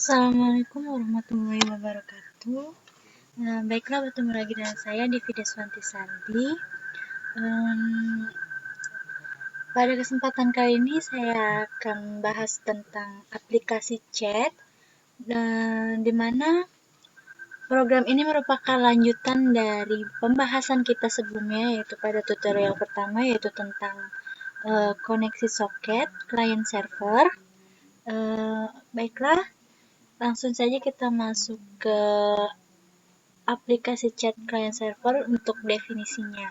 Assalamualaikum warahmatullahi wabarakatuh. Baiklah, bertemu lagi dengan saya Devi Deswanti Sardi. Pada kesempatan kali ini saya akan bahas tentang aplikasi chat, di mana program ini merupakan lanjutan dari pembahasan kita sebelumnya, yaitu pada tutorial pertama, yaitu tentang koneksi soket client server. Baiklah, langsung saja kita masuk ke aplikasi chat client server untuk definisinya.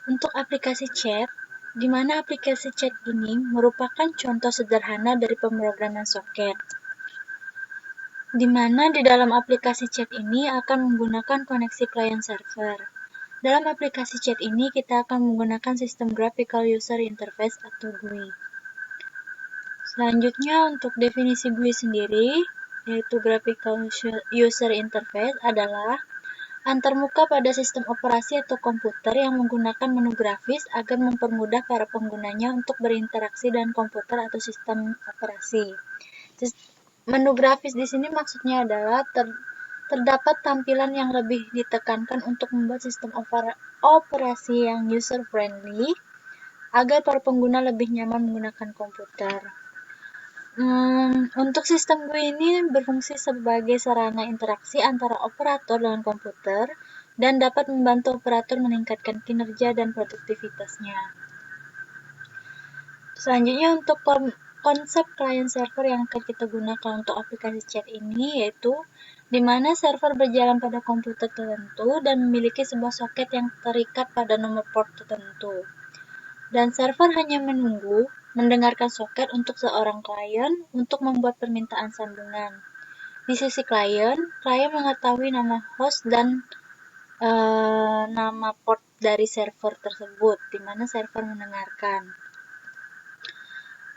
Untuk aplikasi chat, di mana aplikasi chat ini merupakan contoh sederhana dari pemrograman soket, di mana di dalam aplikasi chat ini akan menggunakan koneksi client server. Dalam aplikasi chat ini kita akan menggunakan sistem Graphical User Interface atau GUI. Selanjutnya untuk definisi GUI sendiri, yaitu Graphical User Interface adalah antarmuka pada sistem operasi atau komputer yang menggunakan menu grafis agar mempermudah para penggunanya untuk berinteraksi dengan komputer atau sistem operasi. Menu grafis di sini maksudnya adalah terdapat tampilan yang lebih ditekankan untuk membuat sistem operasi yang user friendly agar para pengguna lebih nyaman menggunakan komputer. Untuk sistem GUI ini berfungsi sebagai sarana interaksi antara operator dengan komputer dan dapat membantu operator meningkatkan kinerja dan produktivitasnya. Selanjutnya untuk konsep client server yang akan kita gunakan untuk aplikasi chat ini yaitu di mana server berjalan pada komputer tertentu dan memiliki sebuah soket yang terikat pada nomor port tertentu. Dan server hanya mendengarkan soket untuk seorang klien untuk membuat permintaan sambungan. Di sisi klien mengetahui nama host dan nama port dari server tersebut, di mana server mendengarkan.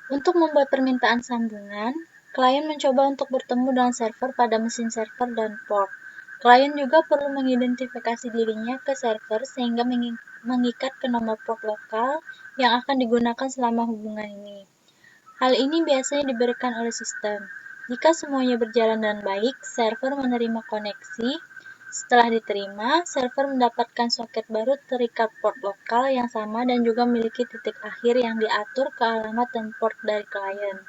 Untuk membuat permintaan sambungan, klien mencoba untuk bertemu dengan server pada mesin server dan port. Klien juga perlu mengidentifikasi dirinya ke server sehingga mengikat ke nomor port lokal yang akan digunakan selama hubungan ini. Hal ini biasanya diberikan oleh sistem. Jika semuanya berjalan dengan baik, server menerima koneksi. Setelah diterima, server mendapatkan soket baru terikat port lokal yang sama dan juga memiliki titik akhir yang diatur ke alamat dan port dari klien.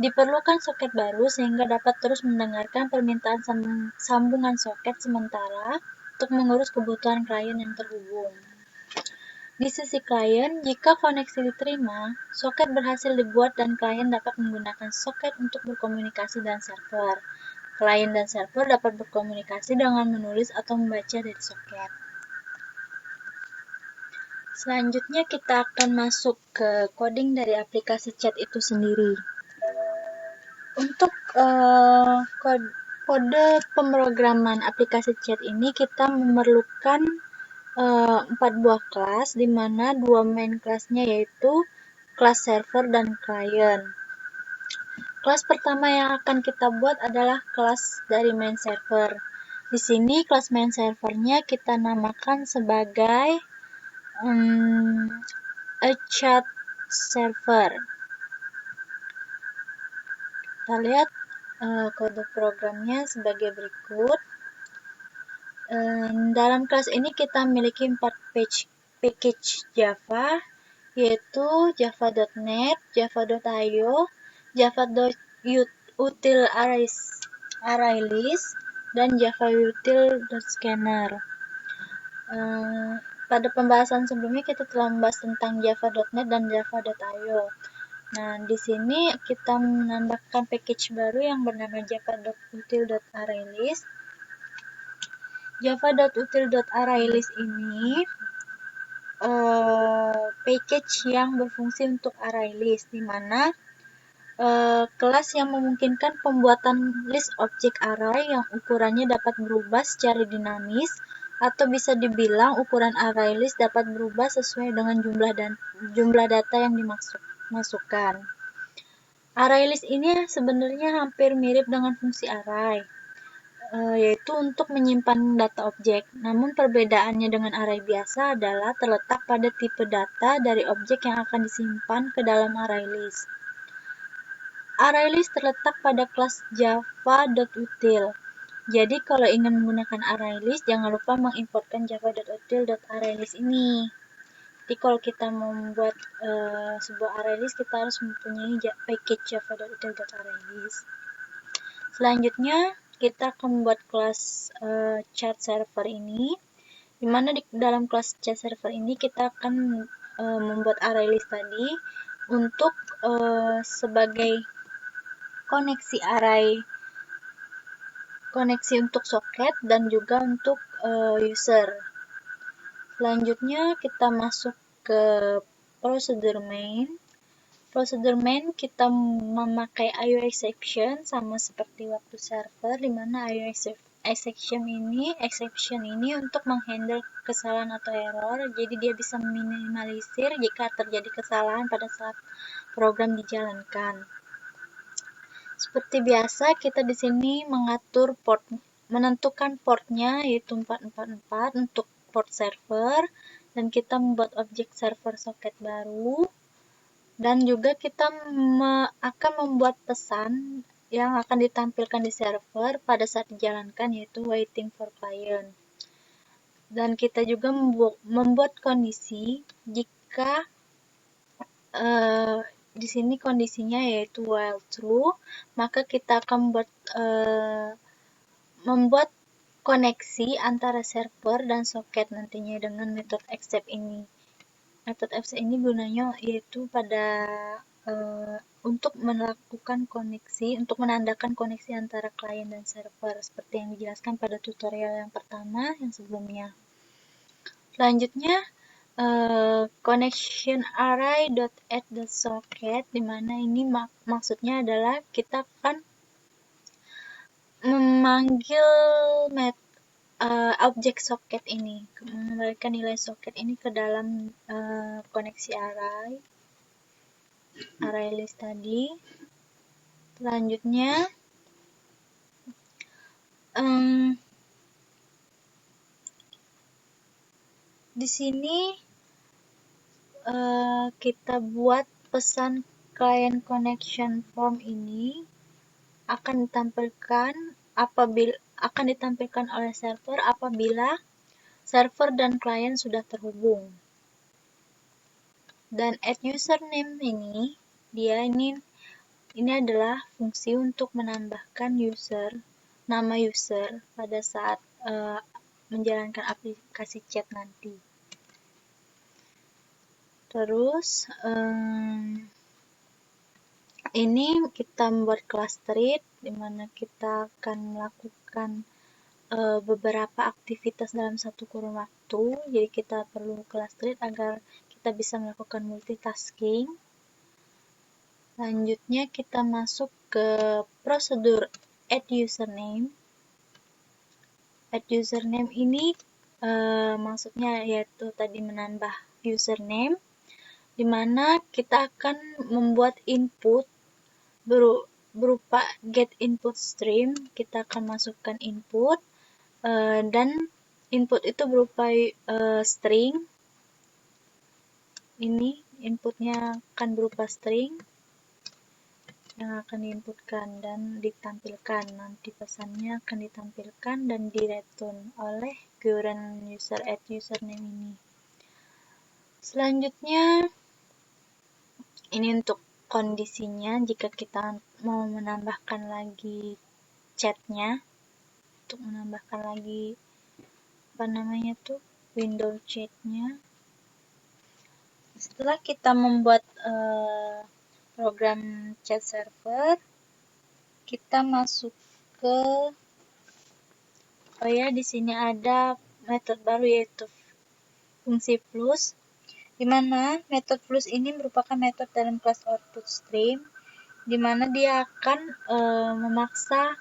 Diperlukan soket baru sehingga dapat terus mendengarkan permintaan sambungan soket sementara untuk mengurus kebutuhan klien yang terhubung. Di sisi klien, jika koneksi diterima, soket berhasil dibuat dan klien dapat menggunakan soket untuk berkomunikasi dengan server. Klien dan server dapat berkomunikasi dengan menulis atau membaca dari soket. Selanjutnya kita akan masuk ke coding dari aplikasi chat itu sendiri. Untuk kode pemrograman aplikasi chat ini kita memerlukan 4 buah kelas, di mana 2 main kelasnya yaitu kelas server dan client. Kelas pertama yang akan kita buat adalah kelas dari main server. Di sini kelas main servernya kita namakan sebagai a chat server. Kita lihat kode programnya sebagai berikut. Dalam kelas ini kita memiliki 4 package Java, yaitu java.net, java.io, java.util.arraylist, dan java.util.scanner. Pada pembahasan sebelumnya kita telah membahas tentang java.net dan java.io. Nah, di sini kita menambahkan package baru yang bernama java.util.arraylist. Java.util.arraylist ini package yang berfungsi untuk arraylist, di mana kelas yang memungkinkan pembuatan list objek array yang ukurannya dapat berubah secara dinamis, atau bisa dibilang ukuran arraylist dapat berubah sesuai dengan jumlah data yang dimasukkan. Arraylist ini sebenarnya hampir mirip dengan fungsi array, yaitu untuk menyimpan data objek. Namun perbedaannya dengan array biasa adalah terletak pada tipe data dari objek yang akan disimpan ke dalam arraylist. ArrayList terletak pada kelas java.util. Jadi kalau ingin menggunakan ArrayList, jangan lupa mengimportkan java.util.arraylist ini. Jadi kalau kita mau membuat sebuah ArrayList, kita harus mempunyai package java.util.arraylist. Selanjutnya, kita akan membuat kelas chat server ini, di mana di dalam kelas chat server ini kita akan membuat ArrayList tadi untuk sebagai koneksi array, koneksi untuk soket dan juga untuk user. Selanjutnya kita masuk ke procedure main. Procedure main kita memakai IO exception sama seperti waktu server, di mana IO exception ini untuk menghandle kesalahan atau error. Jadi dia bisa meminimalisir jika terjadi kesalahan pada saat program dijalankan. Seperti biasa, kita di sini menentukan portnya, yaitu 444 untuk port server, dan kita membuat objek server soket baru, dan juga kita akan membuat pesan yang akan ditampilkan di server pada saat dijalankan, yaitu waiting for client. Dan kita juga membuat kondisi jika di sini kondisinya yaitu while true, maka kita akan membuat koneksi antara server dan soket nantinya dengan metode accept ini. Metode accept ini gunanya yaitu pada untuk melakukan koneksi, untuk menandakan koneksi antara klien dan server, seperti yang dijelaskan pada tutorial yang pertama yang sebelumnya. Selanjutnya, connection array.add.socket, di mana ini maksudnya adalah kita akan memanggil objek socket ini, mengembalikan nilai socket ini ke dalam koneksi ArrayList tadi. Selanjutnya, di sini kita buat pesan client connection form ini akan ditampilkan oleh server apabila server dan klien sudah terhubung. Dan add username ini adalah fungsi untuk menambahkan nama user pada saat menjalankan aplikasi chat nanti. Terus ini kita membuat kelas treat, di mana kita akan melakukan beberapa aktivitas dalam satu kurun waktu. Jadi kita perlu kelas treat agar kita bisa melakukan multitasking. Selanjutnya kita masuk ke prosedur add username. Add username ini maksudnya yaitu tadi menambah username, di mana kita akan membuat input berupa get input stream. Kita akan masukkan input dan input itu berupa string. Ini inputnya akan berupa string yang akan diinputkan dan ditampilkan. Nanti pesannya akan ditampilkan dan direturn oleh current user add username ini. Selanjutnya, ini untuk kondisinya jika kita mau menambahkan lagi chatnya, untuk menambahkan lagi window chatnya. Setelah kita membuat program chat server, kita masuk ke di sini ada metode baru yaitu fungsi plus, di mana metode plus ini merupakan metode dalam kelas output stream, di mana dia akan memaksa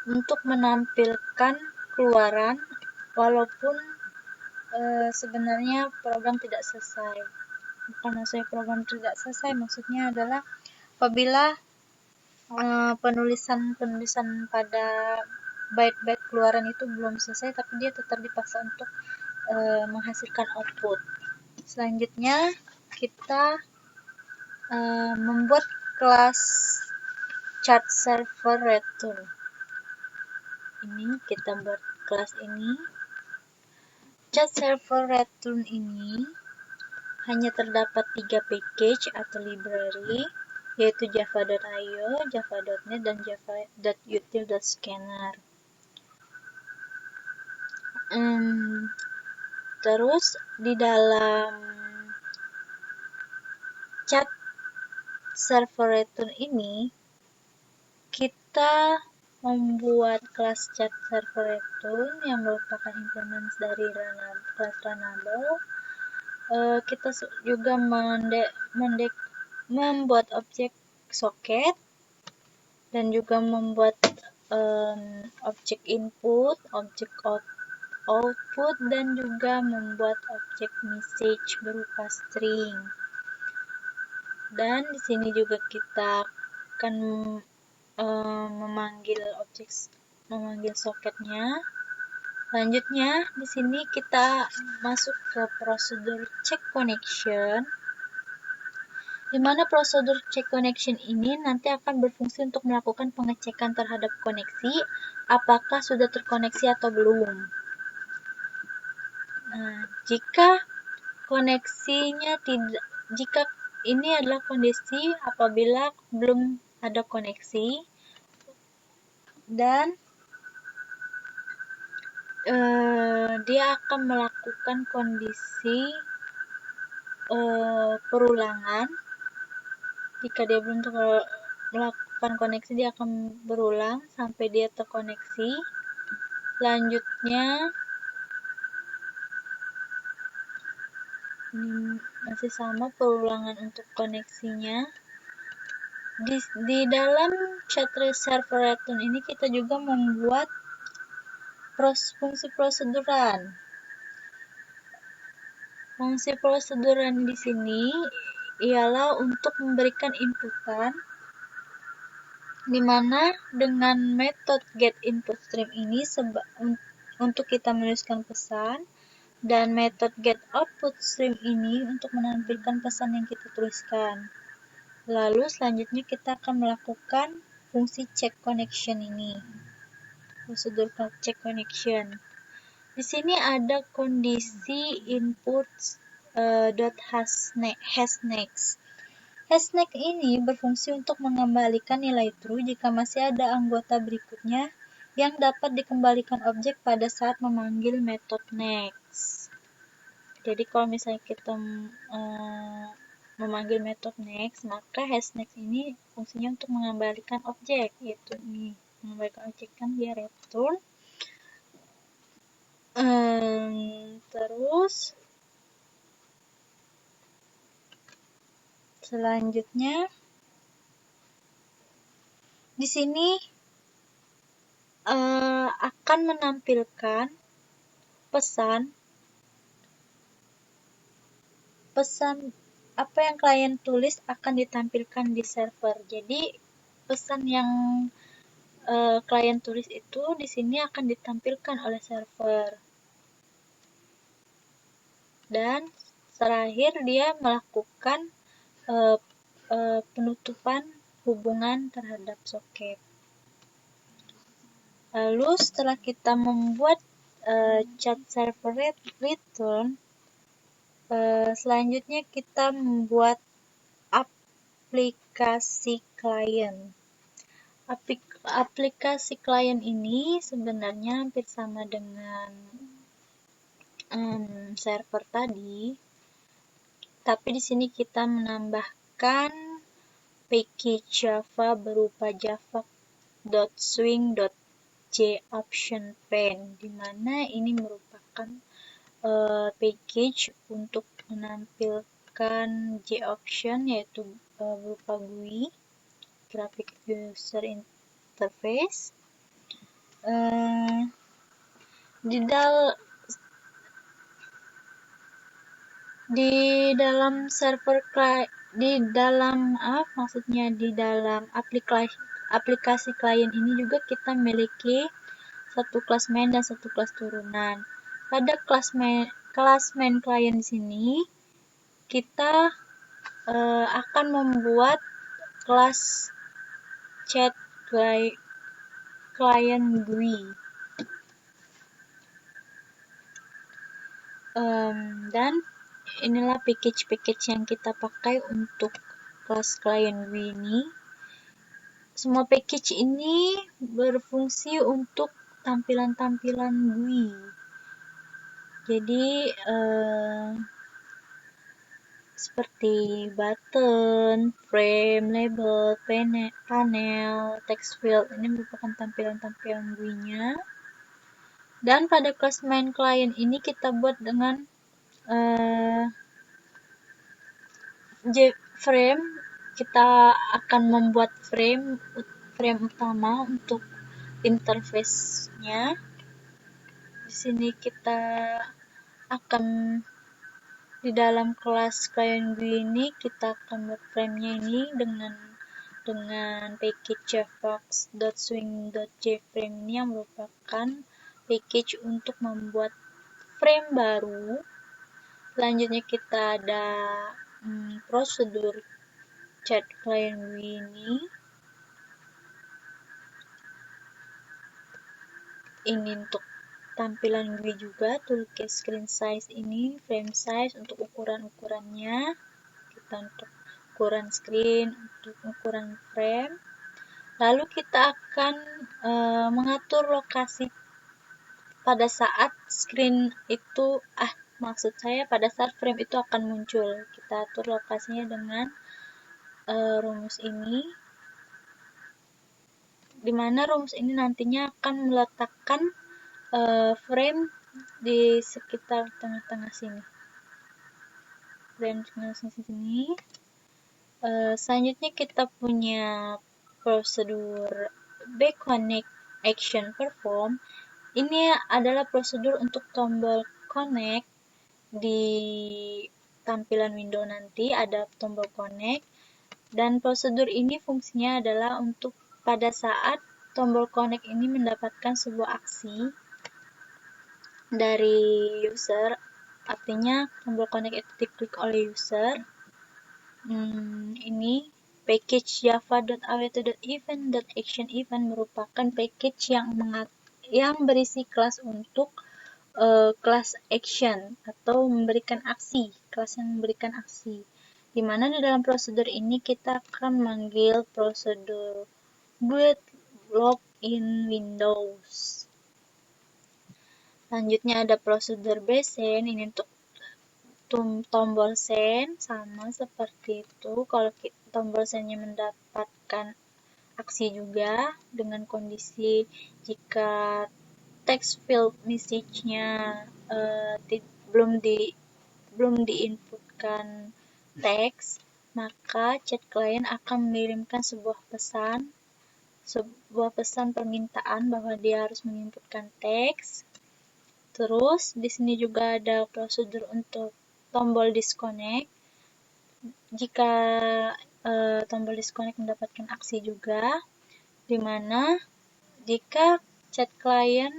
untuk menampilkan keluaran walaupun sebenarnya program tidak selesai. Bukan maksudnya program tidak selesai, maksudnya adalah apabila penulisan pada byte-byte keluaran itu belum selesai, tapi dia tetap dipaksa untuk menghasilkan output. Selanjutnya kita membuat kelas chat server return. Ini kita buat kelas ini. Chat server return ini hanya terdapat 3 package atau library, yaitu java.io, java.net, dan java.util.scanner. Terus di dalam chat server return ini kita membuat kelas chat server return yang merupakan implementasi dari kelas runnable. Kita juga membuat objek socket dan juga membuat objek input, objek output, dan juga membuat objek message berupa string. Dan di sini juga kita akan memanggil socketnya. Selanjutnya di sini kita masuk ke prosedur check connection, di mana prosedur check connection ini nanti akan berfungsi untuk melakukan pengecekan terhadap koneksi, apakah sudah terkoneksi atau belum. Nah, jika ini adalah kondisi apabila belum ada koneksi, dan dia akan melakukan kondisi perulangan. Jika dia belum melakukan koneksi, dia akan berulang sampai dia terkoneksi. Selanjutnya masih sama perulangan untuk koneksinya. Di dalam chat server return ini kita juga membuat fungsi proseduran. Fungsi proseduran di sini ialah untuk memberikan inputan, di mana dengan metode getInputStream ini untuk kita menuliskan pesan, dan metode getOutputStream ini untuk menampilkan pesan yang kita tuliskan. Lalu selanjutnya kita akan melakukan fungsi check connection ini, prosedur check connection. Di sini ada kondisi input .hasNext. HasNext ini berfungsi untuk mengembalikan nilai true jika masih ada anggota berikutnya yang dapat dikembalikan objek pada saat memanggil metode next. Jadi kalau misalnya kita memanggil metode next, maka hasNext ini fungsinya untuk mengembalikan objek, yaitu ini mengembalikan objek kan dia return. Terus selanjutnya di sini akan menampilkan pesan apa yang klien tulis akan ditampilkan di server. Jadi pesan yang klien tulis itu di sini akan ditampilkan oleh server. Dan terakhir dia melakukan penutupan hubungan terhadap soket. Lalu setelah kita membuat chat server return, selanjutnya kita membuat aplikasi klien. Aplikasi klien ini sebenarnya hampir sama dengan server tadi, tapi di sini kita menambahkan package Java berupa java.swing.jOptionPane, di mana ini merupakan package untuk menampilkan JOption, yaitu berupa GUI, Graphic User Interface. Di dalam aplikasi klien ini juga kita memiliki satu kelas main dan satu kelas turunan. Pada kelas main klien di sini kita akan membuat kelas chat client GUI. Dan inilah package yang kita pakai untuk kelas client GUI ini. Semua package ini berfungsi untuk tampilan-tampilan GUI. Jadi seperti button, frame, label, panel, text field, ini merupakan tampilan-tampilan GUI-nya. Dan pada kelas main client ini kita buat dengan frame. Kita akan membuat frame utama untuk interface-nya. Di sini kita akan di dalam kelas client GUI ini kita akan buat frame-nya ini dengan package javax.swing.jframe ini yang merupakan package untuk membuat frame baru. Selanjutnya kita ada prosedur chat client GUI ini untuk tampilan GUI juga, toolcase screen size ini, frame size untuk ukurannya, kita untuk ukuran screen, untuk ukuran frame. Lalu kita akan mengatur lokasi pada saat screen itu, pada saat frame itu akan muncul. Kita atur lokasinya dengan rumus ini, di mana rumus ini nantinya akan meletakkan frame di sekitar tengah-tengah sini. Selanjutnya kita punya prosedur backconnect action perform. Ini adalah prosedur untuk tombol connect. Di tampilan window nanti ada tombol connect, dan prosedur ini fungsinya adalah untuk pada saat tombol connect ini mendapatkan sebuah aksi dari user, artinya tombol connect itu diklik oleh user. Ini package java.awt.event.action.event merupakan package yang berisi kelas untuk kelas action atau memberikan aksi, kelas yang memberikan aksi. Di mana di dalam prosedur ini kita akan manggil prosedur build login Windows. Selanjutnya ada prosedur bsend, ini untuk tombol send, sama seperti itu. Kalau tombol sendnya mendapatkan aksi juga dengan kondisi jika text field message-nya belum diinputkan teks, maka chat client akan mengirimkan sebuah pesan permintaan bahwa dia harus menginputkan teks. Terus di sini juga ada prosedur untuk tombol disconnect. Jika tombol disconnect mendapatkan aksi juga, di mana jika chat client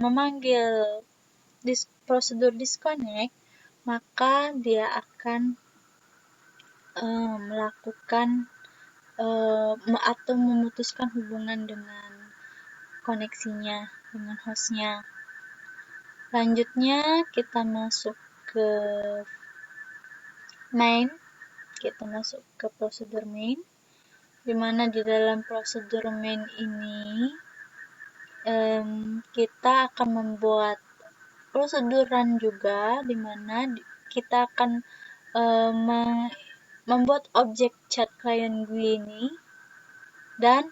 memanggil prosedur disconnect, maka dia akan melakukan atau memutuskan hubungan dengan koneksinya, dengan hostnya. Selanjutnya kita masuk ke main. Kita masuk ke prosedur main, di mana di dalam prosedur main ini kita akan membuat prosedur run juga, di mana kita akan membuat objek chat client GUI ini dan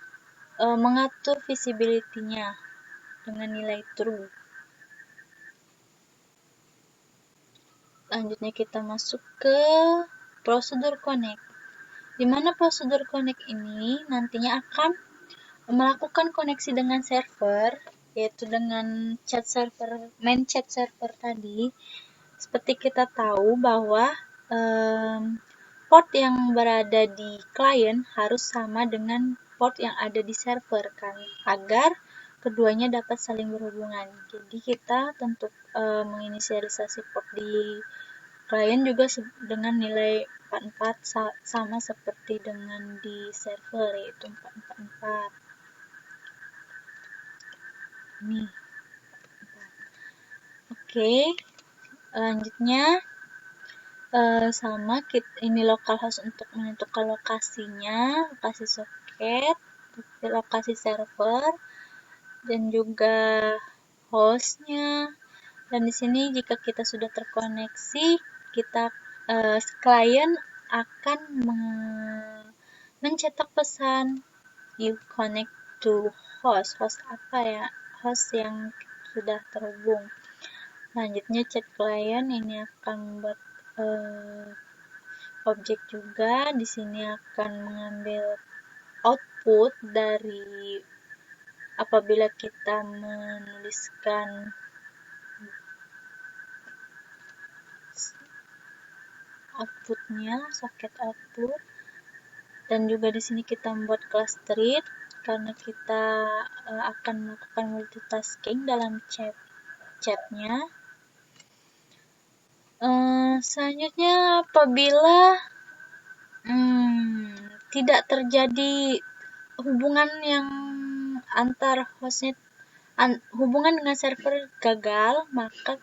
mengatur visibility-nya dengan nilai true. Selanjutnya kita masuk ke prosedur connect, di mana prosedur connect ini nantinya akan melakukan koneksi dengan server, yaitu dengan main chat server tadi. Seperti kita tahu bahwa port yang berada di client harus sama dengan port yang ada di server kan, agar keduanya dapat saling berhubungan. Jadi kita tentu menginisialisasi port di klien juga dengan nilai 44 sama seperti dengan di server, yaitu 444. Nih. Oke, lanjutnya sama ini localhost untuk menentukan lokasinya, lokasi soket, lokasi server, dan juga hostnya. Dan di sini jika kita sudah terkoneksi, klien akan mencetak pesan you connect to host apa ya, host yang sudah terhubung. Selanjutnya chat client ini akan membuat objek juga. Di sini akan mengambil output dari apabila kita menuliskan outputnya, soket output. Dan juga di sini kita membuat class treat karena kita akan melakukan multitasking dalam chatnya. Selanjutnya apabila tidak terjadi hubungan yang antar hostnya, hubungan dengan server gagal, maka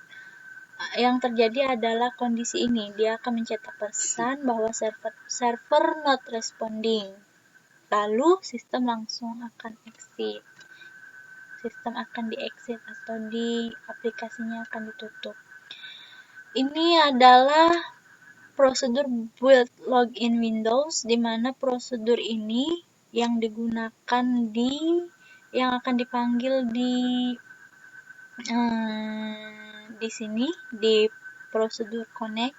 yang terjadi adalah kondisi ini, dia akan mencetak pesan bahwa server not responding, lalu sistem langsung akan exit, sistem akan di-exit atau aplikasinya akan ditutup. Ini adalah prosedur build login Windows, di mana prosedur ini yang digunakan yang akan dipanggil di sini di prosedur connect.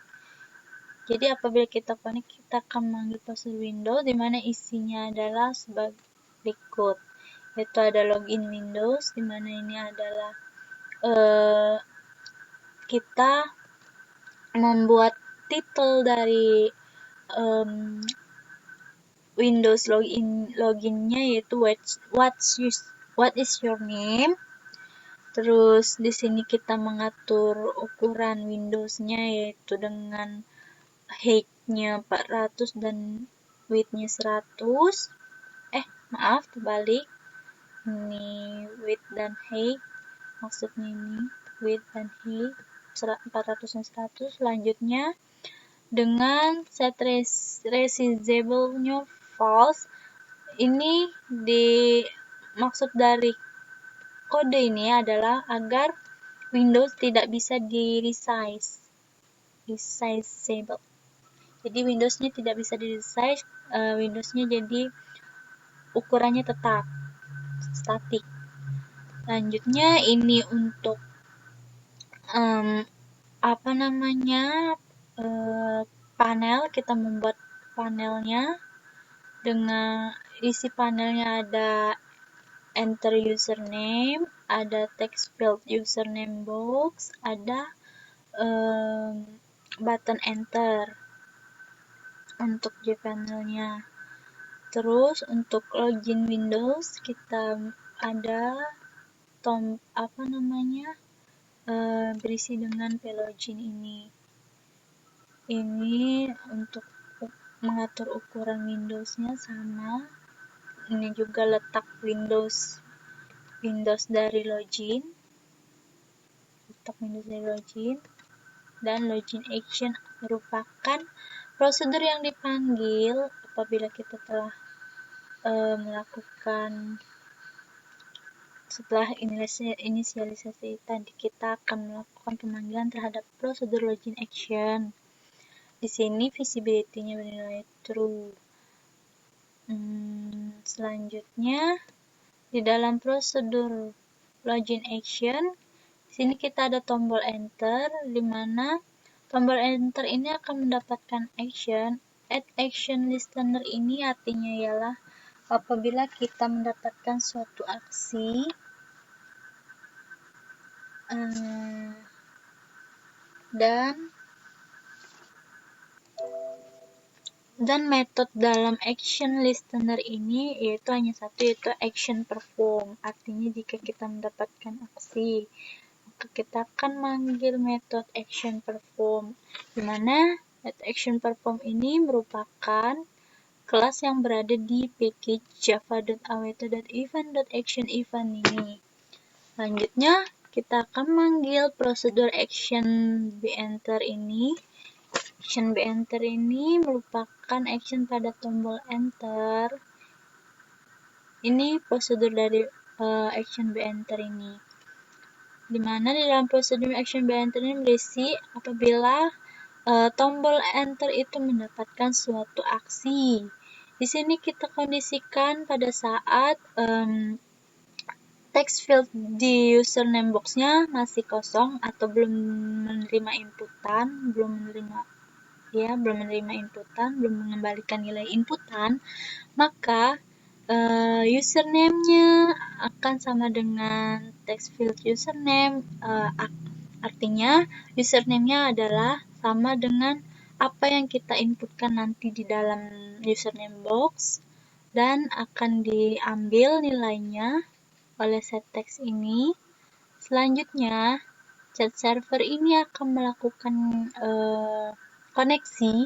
Jadi apabila kita connect, kita akan memanggil prosedur Windows, di mana isinya adalah sebagai berikut, yaitu ada login Windows, di mana ini adalah kita membuat title dari Windows loginnya, yaitu what is your name. Terus di sini kita mengatur ukuran Windows-nya, yaitu dengan height-nya 400 dan width-nya 100. Maaf, terbalik. Ini width dan height. Maksudnya ini width dan height 400 dan 100. Selanjutnya dengan set resizable-nya false. Ini maksud dari kode ini adalah agar Windows tidak bisa resizable. Jadi Windows-nya tidak bisa di-resize, Windows-nya jadi ukurannya tetap statik. Selanjutnya ini untuk panel, kita membuat panelnya dengan isi panelnya ada enter username, ada text field username box, ada button enter untuk panelnya. Terus untuk login Windows kita ada berisi dengan plugin ini. Ini untuk mengatur ukuran Windows-nya sama. Ini juga letak Windows dari login. Dan login action merupakan prosedur yang dipanggil apabila kita telah melakukan, setelah inisialisasi tadi, kita akan melakukan pemanggilan terhadap prosedur login action. Di sini visibility-nya bernilai true. Selanjutnya di dalam prosedur login action, di sini kita ada tombol enter, di mana tombol enter ini akan mendapatkan action. Add action listener ini artinya ialah apabila kita mendapatkan suatu aksi dan metode dalam action listener ini yaitu hanya satu, yaitu action perform. Artinya jika kita mendapatkan aksi, maka kita akan manggil method action perform, di mana method action perform ini merupakan kelas yang berada di package java.await.event.action ini. Selanjutnya, kita akan manggil prosedur action beEnter ini. Action beEnter ini merupakan action pada tombol enter. Ini prosedur dari action beEnter ini. Dimana di dalam prosedur action beEnter ini berisi apabila tombol enter itu mendapatkan suatu aksi. Di sini kita kondisikan pada saat text field di username box-nya masih kosong atau belum menerima inputan, belum mengembalikan nilai inputan, maka username-nya akan sama dengan text field username. Artinya username-nya adalah sama dengan apa yang kita inputkan nanti di dalam username box, dan akan diambil nilainya oleh setText ini. Selanjutnya, chat server ini akan melakukan koneksi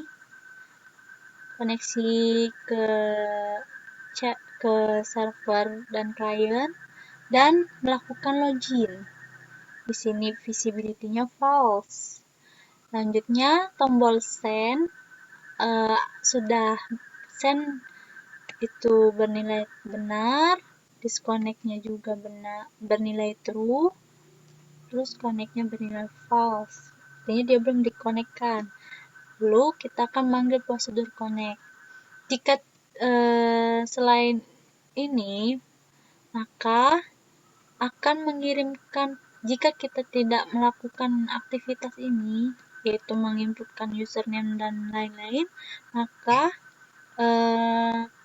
ke server dan klien dan melakukan login. Di sini visibility-nya false. Selanjutnya, tombol send sudah send itu bernilai benar, disconnect-nya juga bernilai true, terus connect-nya bernilai false. Artinya dia belum di-connect-kan. Lalu kita akan manggil prosedur connect. Jika selain ini, maka akan mengirimkan, jika kita tidak melakukan aktivitas ini, yaitu menginputkan username dan lain-lain, maka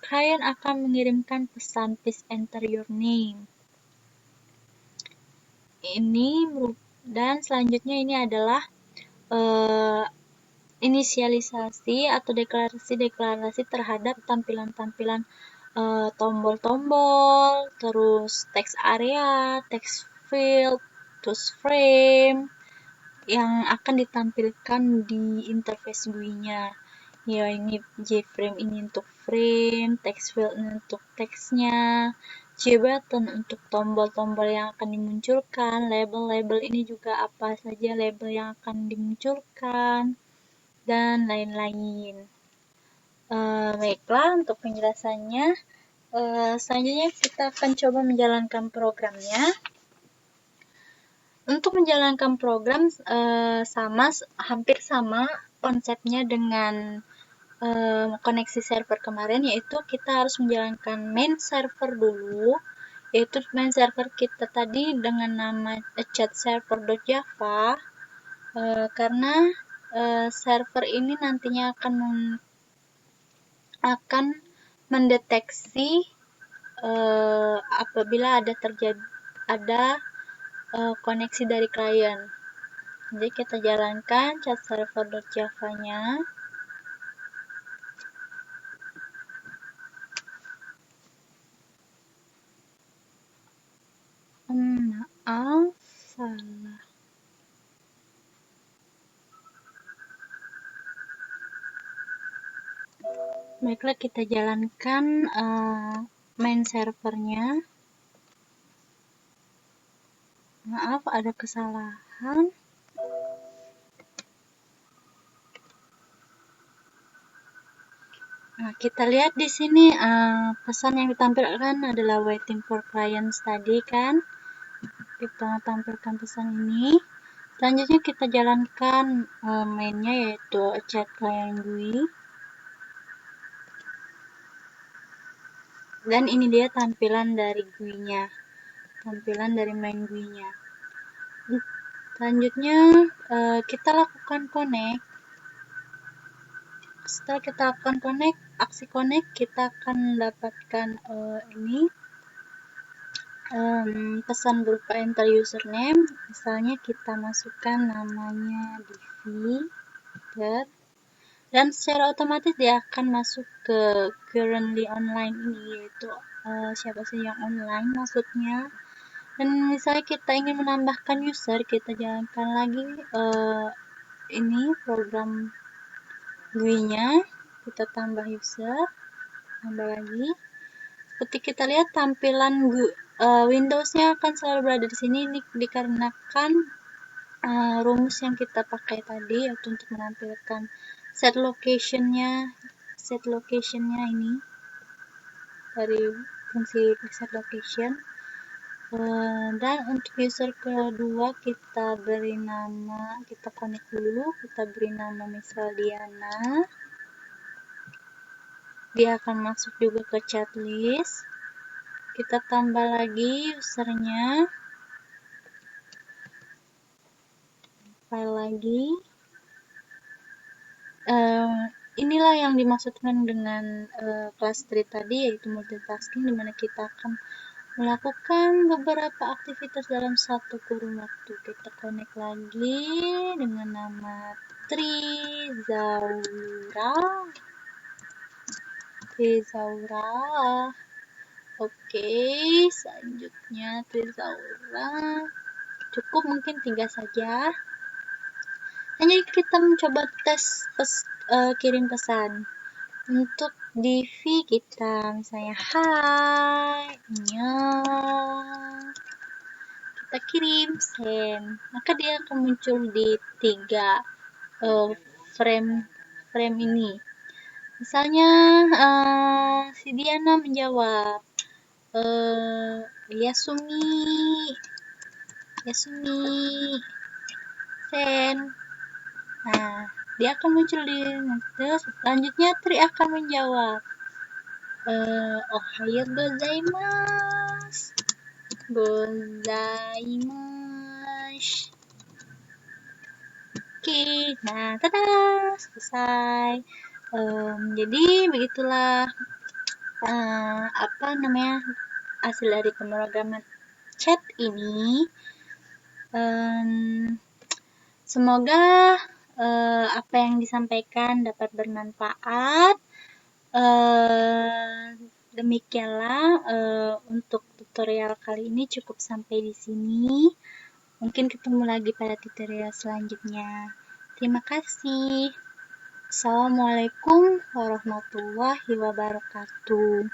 klien akan mengirimkan pesan please enter your name. Dan selanjutnya ini adalah inisialisasi atau deklarasi terhadap tampilan-tampilan tombol-tombol, terus text area, text field, terus frame yang akan ditampilkan di interface GUI-nya. Ya, ini JFrame ini untuk frame, text field ini untuk teksnya, JButton untuk tombol-tombol yang akan dimunculkan, label-label ini juga apa saja label yang akan dimunculkan, dan lain-lain. Baiklah, untuk penjelasannya. Selanjutnya kita akan coba menjalankan programnya. Untuk menjalankan program hampir sama konsepnya dengan koneksi server kemarin, yaitu kita harus menjalankan main server dulu, yaitu main server kita tadi dengan nama chatserver.java, karena server ini nantinya akan mendeteksi apabila ada koneksi dari klien. Jadi kita jalankan chatserver.java-nya. Maaf, salah. Baiklah, kita jalankan main servernya. Maaf, ada kesalahan. Nah, kita lihat di sini pesan yang ditampilkan adalah waiting for clients tadi kan. Kita tampilkan pesan ini. Selanjutnya kita jalankan mainnya, yaitu chat client GUI. Dan ini dia tampilan dari GUI-nya. Tampilan dari main GUI-nya. Selanjutnya kita lakukan connect. Setelah kita lakukan aksi connect, kita akan mendapatkan pesan berupa enter username. Misalnya kita masukkan namanya Divi, dan secara otomatis dia akan masuk ke currently online ini, yaitu siapa sih yang online maksudnya. Dan misalnya kita ingin menambahkan user, kita jalankan lagi ini program GUI-nya, kita tambah user, tambah lagi. Seperti kita lihat tampilan Windows-nya akan selalu berada di sini. Ini dikarenakan rumus yang kita pakai tadi, yaitu untuk menampilkan set location-nya ini dari fungsi set location. Dan untuk user kedua kita beri nama, kita connect dulu, kita beri nama misal Diana. Dia akan masuk juga ke chat list. Kita tambah lagi usernya, file lagi. Inilah yang dimaksudkan dengan kelas treat tadi, yaitu multitasking, dimana kita akan melakukan beberapa aktivitas dalam satu kurun waktu. Kita connect lagi dengan nama Trizaura. Oke, selanjutnya Trizaura. Cukup mungkin 3 saja. Hanya kita mencoba tes kirim pesan. Untuk DV kita misalnya hai, kita kirim send, maka dia akan muncul di 3 frame ini. Misalnya si Diana menjawab Yasumi send. Nah, dia akan muncul di terus selanjutnya Tri akan menjawab Ohayo gozaimasu. Oke, nah tada, selesai. Jadi begitulah hasil dari pemrograman chat ini. Semoga apa yang disampaikan dapat bermanfaat. Demikianlah untuk tutorial kali ini, cukup sampai di sini. Mungkin ketemu lagi pada tutorial selanjutnya. Terima kasih. Assalamualaikum warahmatullahi wabarakatuh.